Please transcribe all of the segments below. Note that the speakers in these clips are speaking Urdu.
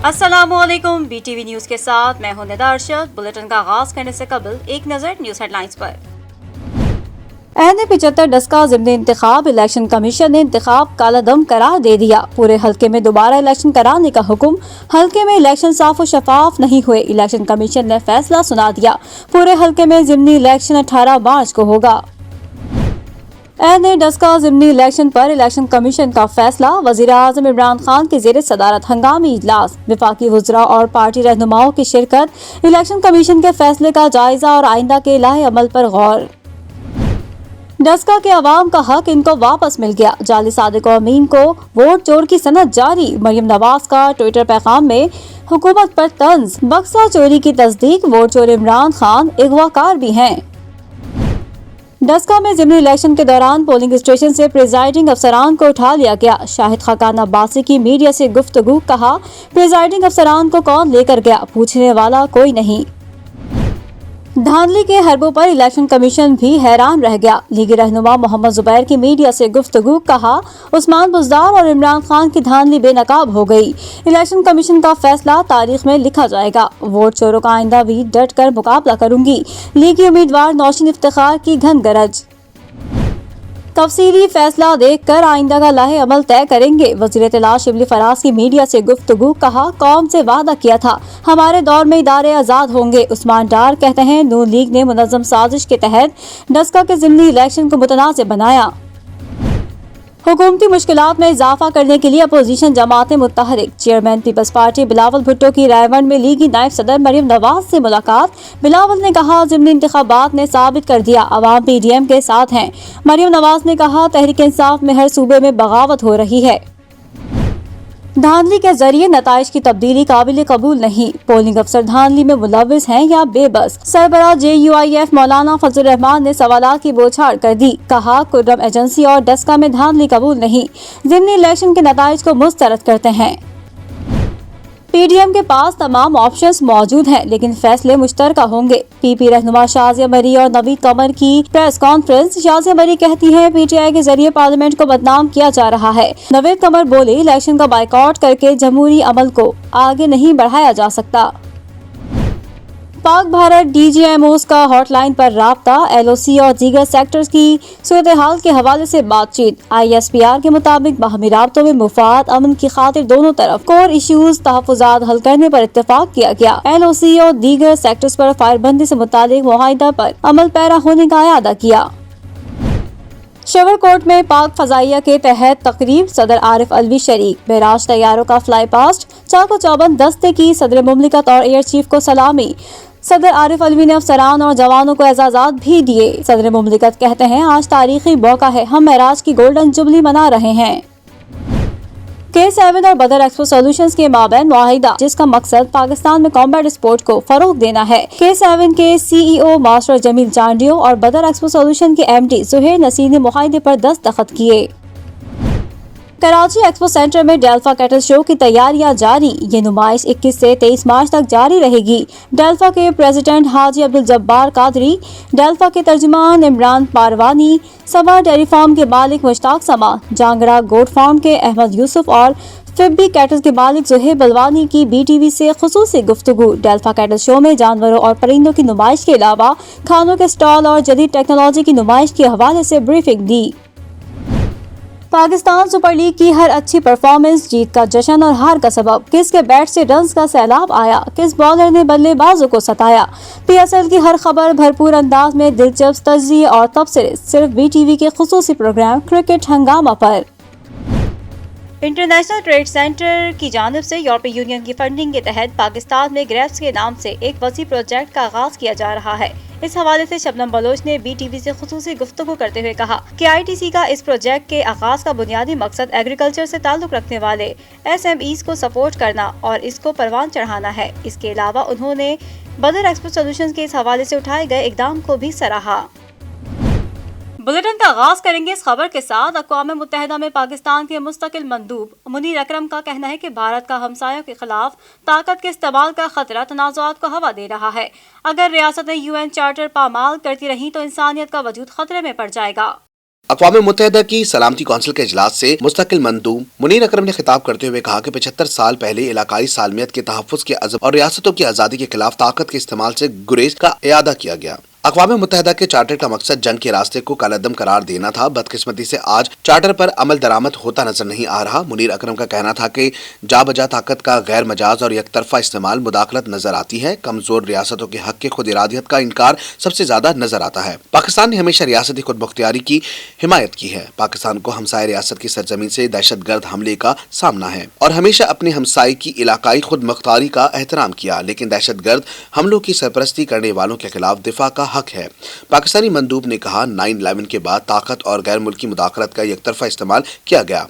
السلام علیکم، بی ٹی وی نیوز کے ساتھ میں ہوں ندا ارشد۔ بلیٹن کا آغاز کرنے سے قبل ایک نظر نیوز ہیڈ لائنز پر۔ این75 ڈسکا ضمنی انتخاب، الیکشن کمیشن نے انتخاب کالا دم قرار دے دیا۔ پورے حلقے میں دوبارہ الیکشن کرانے کا حکم۔ حلقے میں الیکشن صاف و شفاف نہیں ہوئے، الیکشن کمیشن نے فیصلہ سنا دیا۔ پورے حلقے میں ضمنی الیکشن 18 مارچ کو ہوگا۔ این ڈسکا ضمنی الیکشن پر الیکشن کمیشن کا فیصلہ۔ وزیر اعظم عمران خان کی زیر صدارت ہنگامی اجلاس، وفاقی وزراء اور پارٹی رہنماؤں کی شرکت۔ الیکشن کمیشن کے فیصلے کا جائزہ اور آئندہ کے لائحہ عمل پر غور۔ ڈسکا کے عوام کا حق ان کو واپس مل گیا، جعلی صادق و امین کو ووٹ چور کی سند جاری۔ مریم نواز کا ٹوئٹر پیغام میں حکومت پر طنز، بکسہ چوری کی تصدیق، ووٹ چور عمران خان اغواکار بھی ہیں۔ ڈسکا میں ضمنی الیکشن کے دوران پولنگ اسٹیشن سے پریزائڈنگ افسران کو اٹھا لیا گیا۔ شاہد خاقان عباسی کی میڈیا سے گفتگو، کہا پریزائڈنگ افسران کو کون لے کر گیا، پوچھنے والا کوئی نہیں۔ دھاندلی کے حربوں پر الیکشن کمیشن بھی حیران رہ گیا۔ لیگی رہنما محمد زبیر کی میڈیا سے گفتگو، کہا عثمان بزدار اور عمران خان کی دھاندلی بے نقاب ہو گئی۔ الیکشن کمیشن کا فیصلہ تاریخ میں لکھا جائے گا۔ ووٹ چوروں کا آئندہ بھی ڈٹ کر مقابلہ کروں گی، لیگی امیدوار نوشین افتخار کی گھن گرج۔ تفصیلی فیصلہ دیکھ کر آئندہ کا لائحہ عمل طے کریں گے۔ وزیر اطلاع شبلی فراز کی میڈیا سے گفتگو، کہا قوم سے وعدہ کیا تھا ہمارے دور میں ادارے آزاد ہوں گے۔ عثمان ڈار کہتے ہیں نون لیگ نے منظم سازش کے تحت ڈسکا کے ضمنی الیکشن کو متنازع بنایا۔ حکومتی مشکلات میں اضافہ کرنے کے لیے اپوزیشن جماعتیں متحرک۔ چیئرمین پیپلز پارٹی بلاول بھٹو کی رائے ونڈ میں لیگی نائب صدر مریم نواز سے ملاقات۔ بلاول نے کہا ضمنی انتخابات نے ثابت کر دیا عوام پی ڈی ایم کے ساتھ ہیں۔ مریم نواز نے کہا تحریک انصاف میں ہر صوبے میں بغاوت ہو رہی ہے۔ دھاندلی کے ذریعے نتائج کی تبدیلی قابل قبول نہیں، پولنگ افسر دھاندلی میں ملوث ہیں یا بے بس؟ سربراہ JUIF مولانا فضل الرحمان نے سوالات کی بوچھاڑ کر دی، کہا کرم ایجنسی اور ڈسکا میں دھاندلی قبول نہیں، ضمنی الیکشن کے نتائج کو مسترد کرتے ہیں۔ پی ڈی ایم کے پاس تمام آپشنز موجود ہیں لیکن فیصلے مشترکہ ہوں گے۔ پی رہنما شازیہ مری اور نوید قمر کی پریس کانفرنس۔ شازیہ مری کہتی ہیں PTI کے ذریعے پارلیمنٹ کو بدنام کیا جا رہا ہے۔ نوید قمر بولے الیکشن کا بائیکاٹ کر کے جمہوری عمل کو آگے نہیں بڑھایا جا سکتا۔ پاک بھارت DGMOs کا ہاٹ لائن پر رابطہ، LOC اور دیگر سیکٹرز کی صورتحال کے حوالے سے بات چیت۔ ISPR کے مطابق باہمی رابطوں میں مفاد امن کی خاطر دونوں طرف کور ایشوز تحفظات حل کرنے پر اتفاق کیا گیا۔ LOC اور دیگر سیکٹرز پر فائر بندی سے متعلق معاہدہ پر عمل پیرا ہونے کا اعادہ کیا۔ شیور کوٹ میں پاک فضائیہ کے تحت تقریب، صدر عارف علوی شریک۔ معراج طیاروں کا فلائی پاسٹ، چاق و چوبند دستے کی صدر مملکت اور ایئر چیف کو سلامی۔ صدر عارف علوی نے افسران اور جوانوں کو اعزازات بھی دیے۔ صدر مملکت کہتے ہیں آج تاریخی موقع ہے، ہم معراج کی گولڈن جبلی منا رہے ہیں۔ K7 اور بدر ایکسپو سولوشنز کے مابین معاہدہ، جس کا مقصد پاکستان میں کامبیٹ اسپورٹ کو فروغ دینا ہے۔ K7 کے CEO ماسٹر جمیل چانڈیو اور بدر ایکسپو سولوشن کے MD زہیر نصیر نے معاہدے پر دستخط کیے۔ کراچی ایکسپو سینٹر میں ڈیلفا کیٹل شو کی تیاریاں جاری۔ یہ نمائش 21 سے 23 مارچ تک جاری رہے گی۔ ڈیلفا کے پریزیڈنٹ حاجی عبدالجبار قادری، ڈیلفا کے ترجمان عمران پاروانی، سما ڈیری فارم کے مالک مشتاق سما، جانگڑہ گوٹ فارم کے احمد یوسف اور فبی کیٹل کے مالک زہیر بلوانی کی BTV سے خصوصی گفتگو۔ ڈیلفا کیٹل شو میں جانوروں اور پرندوں کی نمائش کے علاوہ کھانوں کے سٹال اور جدید ٹیکنالوجی کی نمائش کے حوالے سے بریفنگ دی۔ پاکستان سپر لیگ کی ہر اچھی پرفارمنس جیت کا جشن اور ہار کا سبب، کس کے بیٹ سے رنز کا سیلاب آیا، کس بالر نے بلے بازوں کو ستایا۔ PSL کی ہر خبر بھرپور انداز میں دلچسپ تجزیے اور تبصرے صرف BTV کے خصوصی پروگرام کرکٹ ہنگامہ پر۔ انٹرنیشنل ٹریڈ سینٹر کی جانب سے یورپی یونین کی فنڈنگ کے تحت پاکستان میں گریپس کے نام سے ایک وسیع پروجیکٹ کا آغاز کیا جا رہا ہے۔ اس حوالے سے شبنم بلوچ نے BTV سے خصوصی گفتگو کرتے ہوئے کہا کہ ITC کا اس پروجیکٹ کے آغاز کا بنیادی مقصد ایگریکلچر سے تعلق رکھنے والے SMEs کو سپورٹ کرنا اور اس کو پروان چڑھانا ہے۔ اس کے علاوہ انہوں نے بدر ایکسپو سولوشنز کے اس حوالے سے اٹھائے گئے اقدام کو بھی سراہا۔ بلیٹن کا آغاز کریں گے اس خبر کے ساتھ۔ اقوام متحدہ میں پاکستان کے مستقل مندوب منیر اکرم کا کہنا ہے کہ بھارت کا ہمسایوں کے خلاف طاقت کے استعمال کا خطرہ تنازعات کو ہوا دے رہا ہے۔ اگر ریاستیں UN چارٹر پامال کرتی رہیں تو انسانیت کا وجود خطرے میں پڑ جائے گا۔ اقوام متحدہ کی سلامتی کونسل کے اجلاس سے مستقل مندوب منیر اکرم نے خطاب کرتے ہوئے کہا کہ 75 سال پہلے علاقائی سالمیت کے تحفظ کے عزم اور ریاستوں کی آزادی کے خلاف طاقت کے استعمال سے گریز کا اعادہ کیا گیا۔ اقوام متحدہ کے چارٹر کا مقصد جنگ کے راستے کو کالعدم قرار دینا تھا۔ بدقسمتی سے آج چارٹر پر عمل درآمد ہوتا نظر نہیں آ رہا۔ منیر اکرم کا کہنا تھا کہ جا بجا طاقت کا غیر مجاز اور یک طرفہ استعمال مداخلت نظر آتی ہے۔ کمزور ریاستوں کے حق کے خود ارادیت کا انکار سب سے زیادہ نظر آتا ہے۔ پاکستان نے ہمیشہ ریاستی خود مختاری کی حمایت کی ہے۔ پاکستان کو ہمسائے ریاست کی سرزمین سے دہشت گرد حملے کا سامنا ہے اور ہمیشہ اپنے ہمسائے کی علاقائی خود مختاری کا احترام کیا، لیکن دہشت گرد حملوں کی سرپرستی کرنے والوں کے خلاف دفاع کا حق ہے۔ پاکستانی مندوب نے کہا 9/11 کے بعد طاقت اور غیر ملکی مداخلت کا یک طرفہ استعمال کیا گیا۔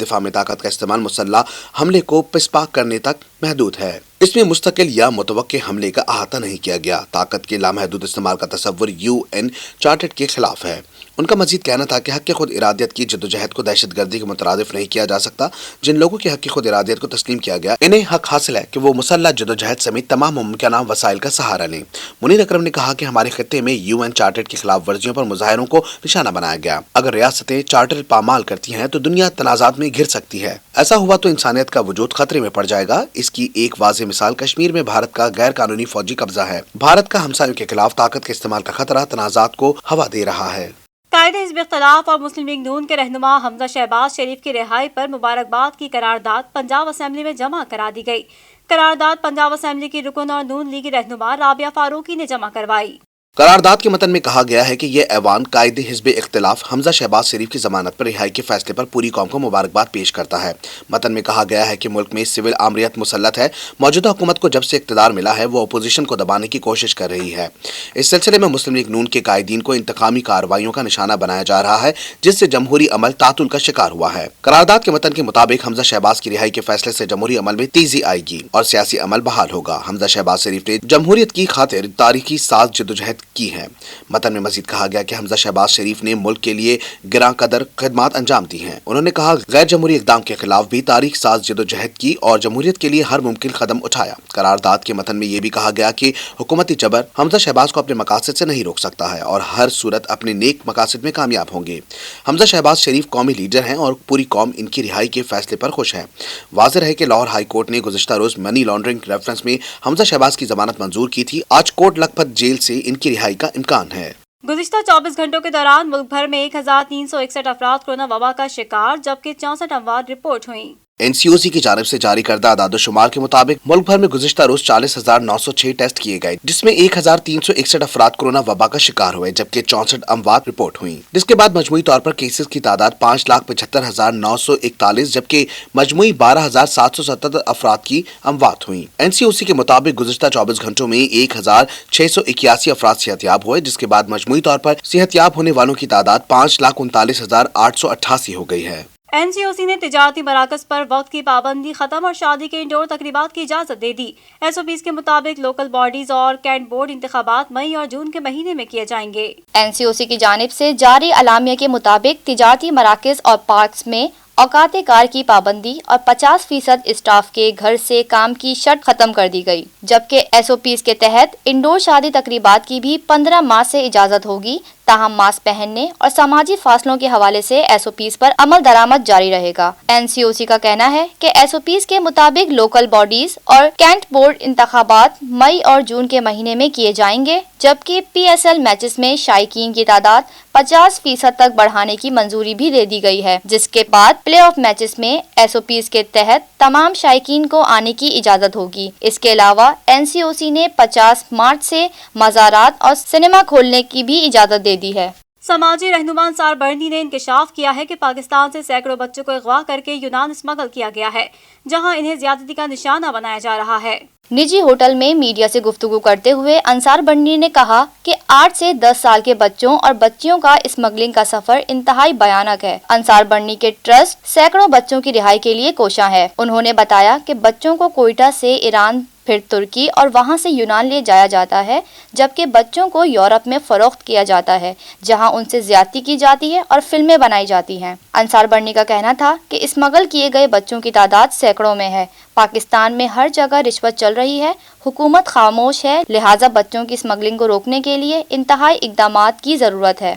دفاع میں طاقت کا استعمال مسلح حملے کو پسپا کرنے تک محدود ہے۔ اس میں مستقل یا متوقع حملے کا احاطہ نہیں کیا گیا۔ طاقت کے لامحدود استعمال کا تصور UN چارٹر کے خلاف ہے۔ ان کا مزید کہنا تھا کہ حق کے خود ارادیت کی جدوجہد کو دہشت گردی کے مترادف نہیں کیا جا سکتا۔ جن لوگوں کے حق کی خود ارادیت کو تسلیم کیا گیا انہیں حق حاصل ہے کہ وہ مسلح جدوجہد سمیت تمام ممکنہ وسائل کا سہارا لیں۔ منیر اکرم نے کہا کہ ہمارے خطے میں UN چارٹر کی خلاف ورزیوں پر مظاہروں کو نشانہ بنایا گیا۔ اگر ریاستیں چارٹر پامال کرتی ہیں تو دنیا تنازعات میں گھر سکتی ہے۔ ایسا ہوا تو انسانیت کا وجود خطرے میں پڑ جائے گا۔ اس کی ایک واضح مثال کشمیر میں بھارت کا غیر قانونی فوجی قبضہ ہے۔ بھارت کا ہمسایوں کے خلاف طاقت کے استعمال کا خطرہ تنازعات کو ہوا دے رہا ہے۔ قائد حزب اختلاف اور مسلم لیگ نون کے رہنما حمزہ شہباز شریف کی رہائی پر مبارکباد کی قرارداد پنجاب اسمبلی میں جمع کرا دی گئی۔ قرارداد پنجاب اسمبلی کی رکن اور نون لیگی رہنما رابعہ فاروقی نے جمع کروائی۔ قرارداد کے متن میں کہا گیا ہے کہ یہ ایوان قائد حزب اختلاف حمزہ شہباز شریف کی ضمانت پر رہائی کے فیصلے پر پوری قوم کو مبارکباد پیش کرتا ہے۔ متن میں کہا گیا ہے کہ ملک میں سول آمریت مسلط ہے۔ موجودہ حکومت کو جب سے اقتدار ملا ہے وہ اپوزیشن کو دبانے کی کوشش کر رہی ہے۔ اس سلسلے میں مسلم لیگ نون کے قائدین کو انتقامی کارروائیوں کا نشانہ بنایا جا رہا ہے، جس سے جمہوری عمل تعطل کا شکار ہوا ہے۔ قرارداد کے متن کے مطابق حمزہ شہباز کی رہائی کے فیصلے سے جمہوری عمل میں تیزی آئے گی اور سیاسی عمل بحال ہوگا۔ حمزہ شہباز شریف نے جمہوریت کی خاطر تاریخی ساز جدوجہد کی ہے۔ متن میں مزید کہا گیا کہ حمزہ شہباز شریف نے ملک کے لیے گراں قدر خدمات انجام دی ہیں۔ انہوں نے کہا غیر جمہوری اقدام کے خلاف بھی تاریخ ساز جدوجہد کی اور جمہوریت کے لیے ہر ممکن قدم اٹھایا۔ قرارداد کے متن میں یہ بھی کہا گیا کہ حکومتی جبر حمزہ شہباز کو اپنے مقاصد سے نہیں روک سکتا ہے اور ہر صورت اپنے نیک مقاصد میں کامیاب ہوں گے۔ حمزہ شہباز شریف قومی لیڈر ہیں اور پوری قوم ان کی رہائی کے فیصلے پر خوش ہے۔ واضح ہے کہ لاہور ہائی کورٹ نے گزشتہ روز منی لانڈرنگ ریفرنس میں حمزہ شہباز کی ضمانت منظور کی تھی۔ آج کوٹ لکھپت جیل سے ان کی رہائی کا امکان ہے۔ گزشتہ 24 گھنٹوں کے دوران ملک بھر میں 1361 افراد کورونا وبا کا شکار جبکہ 64 اموات رپورٹ ہوئیں۔ NCOC کی جانب سے جاری کردہ اعداد و شمار کے مطابق ملک بھر میں گزشتہ روز 40,906 ٹیسٹ کیے گئے، جس میں 1,361 افراد کورونا وبا کا شکار ہوئے جبکہ 64 اموات رپورٹ ہوئیں، جس کے بعد مجموعی طور پر کیسز کی تعداد 5,75,941 جبکہ مجموعی 12,777 افراد کی اموات ہوئیں۔ NCOC کے مطابق گزشتہ 24 گھنٹوں میں 1,681 افراد صحت یاب ہوئے، جس کے بعد مجموعی طور پر صحت یاب ہونے والوں کی تعداد 5,39,888 ہو گئی ہے۔ NCOC نے تجارتی مراکز پر وقت کی پابندی ختم اور شادی کے انڈور تقریبات کی اجازت دے دی۔ SOPs کے مطابق لوکل باڈیز اور کینٹ بورڈ انتخابات مئی اور جون کے مہینے میں کیے جائیں گے۔ NCOC کی جانب سے جاری اعلامیہ کے مطابق تجارتی مراکز اور پارکس میں اوقات کار کی پابندی اور 50% اسٹاف کے گھر سے کام کی شرط ختم کر دی گئی، جبکہ SOPs کے تحت انڈور شادی تقریبات کی بھی 15 مارچ سے اجازت ہوگی، تاہم ماسک پہننے اور سماجی فاصلوں کے حوالے سے SOPs پر عمل درآمد جاری رہے گا۔ NCOC کا کہنا ہے کہ SOPs کے مطابق لوکل باڈیز اور کینٹ بورڈ انتخابات مئی اور جون کے مہینے میں کیے جائیں گے، جبکہ PSL میچز میں شائقین کی تعداد 50% تک بڑھانے کی منظوری بھی دے دی گئی ہے، جس کے بعد پلے آف میچز میں SOPs کے تحت تمام شائقین کو آنے کی اجازت ہوگی۔ اس کے علاوہ NCOC نے 50 مارچ سے مزارات اور سنیما کھولنے کی بھی اجازت دے دی ہے۔ سماجی رہنما انصار برنی نے انکشاف کیا ہے کہ پاکستان سے سینکڑوں بچوں کو اغوا کر کے یونان اسمگل کیا گیا ہے، جہاں انہیں زیادتی کا نشانہ بنایا جا رہا ہے۔ نجی ہوٹل میں میڈیا سے گفتگو کرتے ہوئے انصار برنی نے کہا کہ 8 سے 10 سال کے بچوں اور بچیوں کا اسمگلنگ کا سفر انتہائی بھیانک ہے۔ انصار برنی کے ٹرسٹ سینکڑوں بچوں کی رہائی کے لیے کوشاں ہے۔ انہوں نے بتایا کہ بچوں کو کوئٹہ سے ایران، پھر ترکی اور وہاں سے یونان لے جایا جاتا ہے، جبکہ بچوں کو یورپ میں فروخت کیا جاتا ہے، جہاں ان سے زیادتی کی جاتی ہے اور فلمیں بنائی جاتی ہیں۔ انصار برنی کا کہنا تھا کہ اسمگل کیے گئے بچوں کی تعداد سینکڑوں میں ہے۔ پاکستان میں ہر جگہ رشوت چل رہی ہے، حکومت خاموش ہے، لہٰذا بچوں کی اسمگلنگ کو روکنے کے لیے انتہائی اقدامات کی ضرورت ہے۔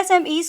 SMEs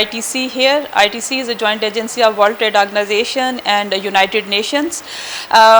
ITC here. ITC is a joint agency of World Trade Organization and United Nations.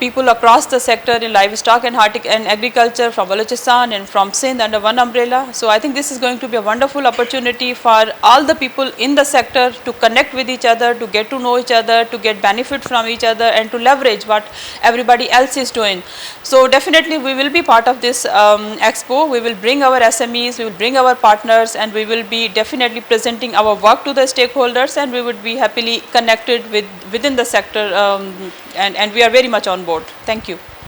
people across the sector in livestock and agriculture from Balochistan and from Sindh under one umbrella. So I think this is going to be a wonderful opportunity for all the people in the sector to connect with each other, to get to know each other, to get benefit from each other, and to leverage what everybody else is doing. So definitely we will be part of this expo. We will bring our SMEs, we will bring our partners, and we will be definitely presenting our work to the stakeholders, and we would be happily connected within the sector, and we are very much on board. Thank you.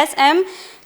SM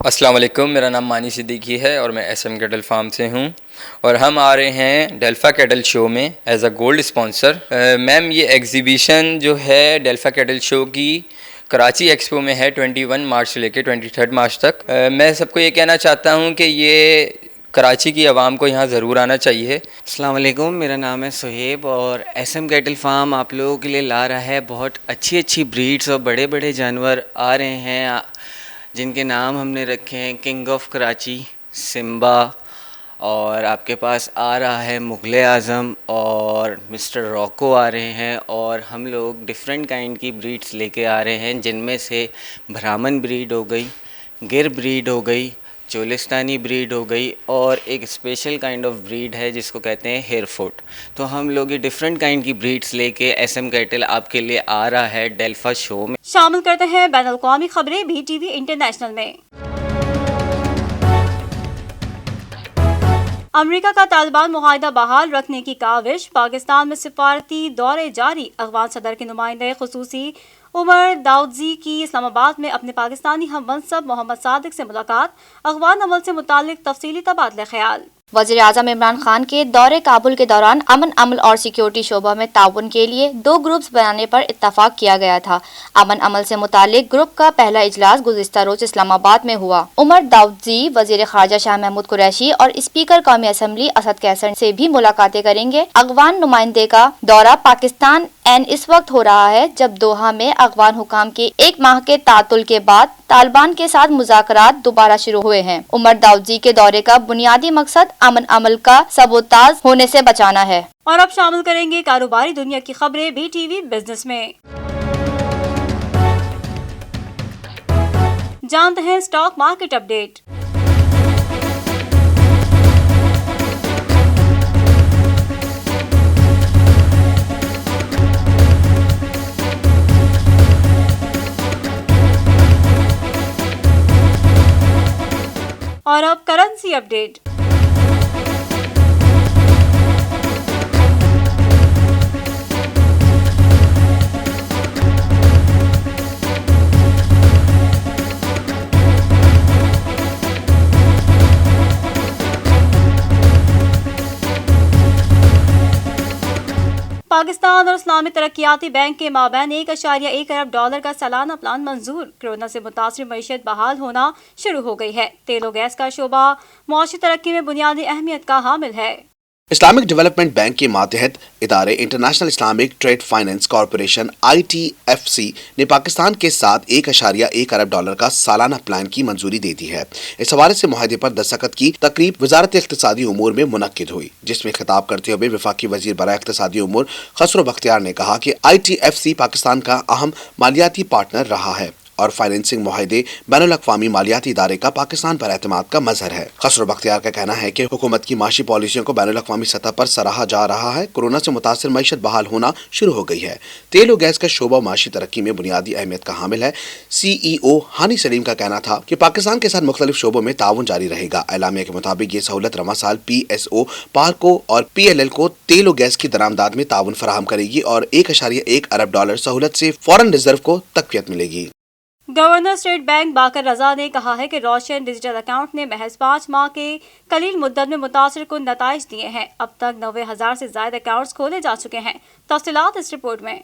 السلام علیکم، میرا نام مانی صدیقی ہے اور میں ایس ایم کیٹل فارم سے ہوں، اور ہم آ رہے ہیں ڈیلفا کیٹل شو میں ایز اے گولڈ اسپانسر۔ میم یہ ایگزیبیشن جو ہے ڈیلفا کیٹل شو کی کراچی ایکسپو میں ہے 21 مارچ سے لے کے 23 مارچ تک۔ میں سب کو یہ کہنا چاہتا ہوں کہ یہ کراچی کی عوام کو یہاں ضرور آنا چاہیے۔ السلام علیکم، میرا نام ہے سہیب اور ایس ایم کیٹل فارم آپ لوگوں کے لیے لا رہا ہے بہت اچھی بریڈز اور بڑے بڑے جانور آ رہے ہیں جن کے نام ہم نے رکھے ہیں کنگ آف کراچی، سمبا، اور آپ کے پاس آ رہا ہے مغل اعظم اور مسٹر راکو آ رہے ہیں، اور ہم لوگ ڈفرینٹ کائنڈ کی بریڈز لے کے آ رہے ہیں جن میں سے برہمن بریڈ ہو گئی، گر بریڈ ہو گئی، چولستانی بریڈ ہو گئی، اور ایک اسپیشل کائنڈ آف بریڈ ہے جس کو کہتے ہیں ہیئر فوٹ۔ تو ہم لوگ یہ ڈفرینٹ کائنڈ کی بریڈز لے کے ایس ایم کیٹل آپ کے لیے آ رہا ہے ڈیلفا شو میں۔ شامل کرتے ہیں بین الاقوامی خبریں بھی ٹی وی انٹرنیشنل میں۔ امریکہ کا طالبان معاہدہ بحال رکھنے کی کاوش، پاکستان میں سفارتی دورے جاری، افغان صدر کے نمائندے خصوصی عمر داؤدزی کی اسلام آباد میں اپنے پاکستانی ہم منصب محمد صادق سے ملاقات، افغان عمل سے متعلق تفصیلی تبادلہ خیال۔ وزیر اعظم عمران خان کے دورے کابل کے دوران امن عمل اور سیکیورٹی شعبہ میں تعاون کے لیے 2 گروپس بنانے پر اتفاق کیا گیا تھا۔ امن عمل سے متعلق گروپ کا پہلا اجلاس گزشتہ روز اسلام آباد میں ہوا۔ عمر داؤدزی وزیر خارجہ شاہ محمود قریشی اور اسپیکر قومی اسمبلی اسد کیسر سے بھی ملاقاتیں کریں گے۔ افغان نمائندے کا دورہ پاکستان اس وقت ہو رہا ہے جب دوحہ میں افغان حکام کے 1 ماہ کے تعطل کے بعد طالبان کے ساتھ مذاکرات دوبارہ شروع ہوئے ہیں۔ عمر داؤدزی کے دورے کا بنیادی مقصد امن عمل کا سبوتاژ ہونے سے بچانا ہے۔ اور اب شامل کریں گے کاروباری دنیا کی خبریں بھی ٹی وی بزنس میں۔ جانتے ہیں اسٹاک مارکیٹ اپ ڈیٹ۔ اور اب کرنسی اپ ڈیٹ۔ پاکستان اور اسلامی ترقیاتی بینک کے مابین $1.1 ارب کا سالانہ پلان منظور، کورونا سے متاثر معیشت بحال ہونا شروع ہو گئی ہے، تیل و گیس کا شعبہ معاشی ترقی میں بنیادی اہمیت کا حامل ہے۔ اسلامک ڈیولپمنٹ بینک کے ماتحت ادارے international Islamic trade finance corporation ITFC نے پاکستان کے ساتھ $1.1 ارب کا سالانہ پلان کی منظوری دے دی ہے۔ اس حوالے سے معاہدے پر دستخط کی تقریب وزارت اقتصادی امور میں منعقد ہوئی، جس میں خطاب کرتے ہوئے وفاقی وزیر برائے اقتصادی امور خسرو بختیار نے کہا کہ ITFC پاکستان کا اہم مالیاتی پارٹنر رہا ہے اور فائنینسنگ معاہدے بین الاقوامی مالیاتی ادارے کا پاکستان پر اعتماد کا مظہر ہے۔ خسرو بختیار کا کہنا ہے کہ حکومت کی معاشی پالیسیوں کو بین الاقوامی سطح پر سراہا جا رہا ہے، کورونا سے متاثر معیشت بحال ہونا شروع ہو گئی ہے۔ تیل و گیس کا شعبہ معاشی ترقی میں بنیادی اہمیت کا حامل ہے۔ CEO ہانی سلیم کا کہنا تھا کہ پاکستان کے ساتھ مختلف شعبوں میں تعاون جاری رہے گا۔ اعلامیہ کے مطابق یہ سہولت رواں سال PSO پارکو اور PLL کو تیل و گیس کی درآمدات میں تعاون فراہم کرے گی اور $1.1 ارب سہولت سے فارن ریزرو کو تقویت ملے گی۔ گورنر اسٹیٹ بینک باقر رضا نے کہا ہے کہ روشن ڈیجیٹل اکاؤنٹ نے محض 5 ماہ کے قلیل مدت میں متاثر کن نتائج دیے ہیں۔ اب تک 90,000 سے زائد اکاؤنٹس کھولے جا چکے ہیں۔ تفصیلات اس رپورٹ میں۔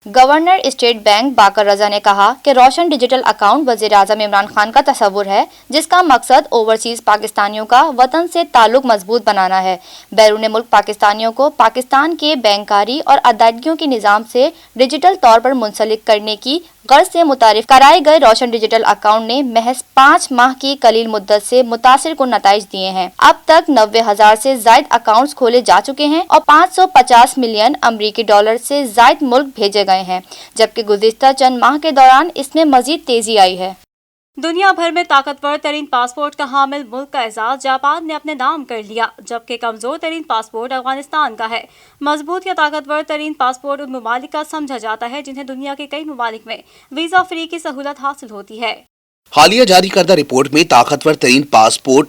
گورنر اسٹیٹ بینک باقر رضا نے کہا کہ روشن ڈیجیٹل اکاؤنٹ وزیر اعظم عمران خان کا تصور ہے، جس کا مقصد اوورسیز پاکستانیوں کا وطن سے تعلق مضبوط بنانا ہے۔ بیرون ملک پاکستانیوں کو پاکستان کے بینکاری اور ادائیگیوں کے نظام سے ڈیجیٹل طور پر منسلک کرنے کی غرض سے متعارف کرائے گئے روشن ڈیجیٹل اکاؤنٹ نے محض 5 ماہ کی قلیل مدت سے متاثر کن نتائج دیے ہیں۔ اب تک 90,000 سے زائد اکاؤنٹس کھولے جا چکے ہیں اور $550 ملین امریکی سے زائد ملک بھیجے گئے ہیں، جبکہ گزشتہ چند ماہ کے دوران اس میں مزید تیزی آئی ہے۔ دنیا بھر میں طاقتور ترین پاسپورٹ کا حامل ملک کا اعزاز جاپان نے اپنے نام کر لیا، جبکہ کمزور ترین پاسپورٹ افغانستان کا ہے۔ مضبوط یا طاقتور ترین پاسپورٹ ان ممالک کا سمجھا جاتا ہے جنہیں دنیا کے کئی ممالک میں ویزا فری کی سہولت حاصل ہوتی ہے۔ حالیہ جاری کردہ رپورٹ میں طاقتور ترین پاسپورٹ